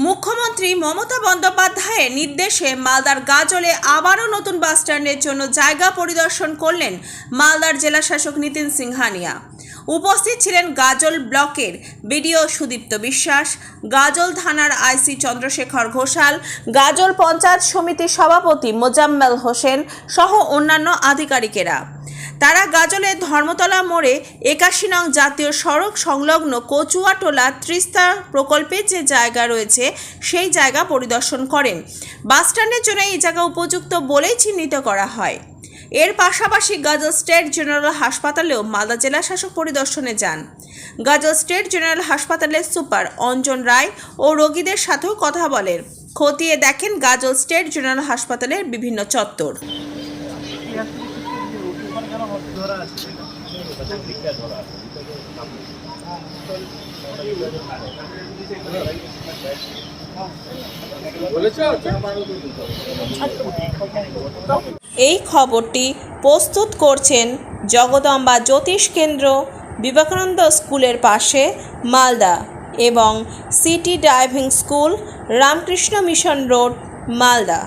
মুখ্যমন্ত্রী মমতা বন্দ্যোপাধ্যায়ের নির্দেশে মালদার গাজলে আবারও নতুন বাসস্ট্যান্ডের জন্য জায়গা পরিদর্শন করলেন মালদার জেলাশাসক নিতিন সিংহানিয়া। উপস্থিত ছিলেন গাজল ব্লকের বিডিও সুদীপ্ত বিশ্বাস, গাজল থানার আইসি চন্দ্রশেখর ঘোষাল, গাজল পঞ্চায়েত সমিতির সভাপতি মোজাম্মেল হোসেন সহ অন্যান্য আধিকারিকেরা। তারা গাজলের ধর্মতলা মোড়ে ৮১ নং জাতীয় সড়ক সংলগ্ন কচুয়াটোলা ত্রিস্তা প্রকল্পে যে জায়গা রয়েছে সেই জায়গা পরিদর্শন করেন। বাসস্ট্যান্ডের জন্য এই জায়গা উপযুক্ত বলেই চিহ্নিত করা হয়। এর পাশাপাশি গাজল স্টেট জেনারেল হাসপাতালেও মালদা জেলা শাসক পরিদর্শনে যান। গাজল স্টেট জেনারেল হাসপাতালের সুপার অঞ্জন রায় ও রোগীদের সাথেও কথা বলেন। খতিয়ে দেখেন গাজল স্টেট জেনারেল হাসপাতালের বিভিন্ন চত্বর। এই খবরটি প্রস্তুত করছেন জগদম্বা জ্যোতিষ কেন্দ্র, বিবেকানন্দ স্কুলের পাশে মালদা এবং city driving school, Ramakrishna mission road, Malda.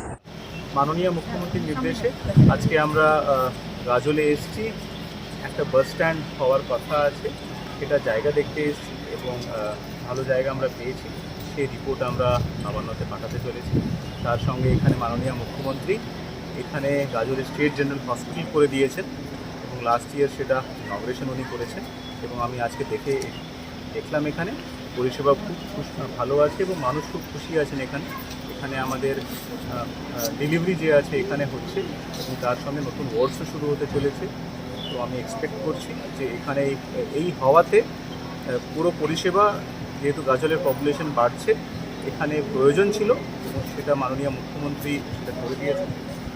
মাননীয় মুখ্যমন্ত্রীর নির্দেশে আজকে আমরা গাজলে এসেছি। একটা বাস স্ট্যান্ড হওয়ার কথা আছে, সেটা জায়গা দেখতে এসেছি এবং ভালো জায়গা আমরা পেয়েছি। সেই রিপোর্ট আমরা নবান্নতে পাঠাতে চলেছি। তার সঙ্গে এখানে মাননীয় মুখ্যমন্ত্রী এখানে গাজল স্টেট জেনারেল হসপিটাল করে দিয়েছেন এবং লাস্ট ইয়ার সেটা ইনগ্রেশন উনি করেছেন এবং আমি আজকে দেখলাম এখানে পরিষেবা খুব ভালো আছে এবং মানুষ খুব খুশি আছেন। এখানে আমাদের ডেলিভারি যে আছে এখানে হচ্ছে এবং তার সঙ্গে নতুন ওয়ার্ডসও শুরু হতে চলেছে। তো আমি এক্সপেক্ট করছি যে এখানে এই হওয়াতে পুরো পরিষেবা, যেহেতু গাজলের পপুলেশন বাড়ছে, এখানে প্রয়োজন ছিল এবং সেটা মাননীয় মুখ্যমন্ত্রী সেটা করে দিয়েছেন।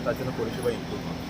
তার জন্য পরিষেবা ইমপ্রুভ হবে।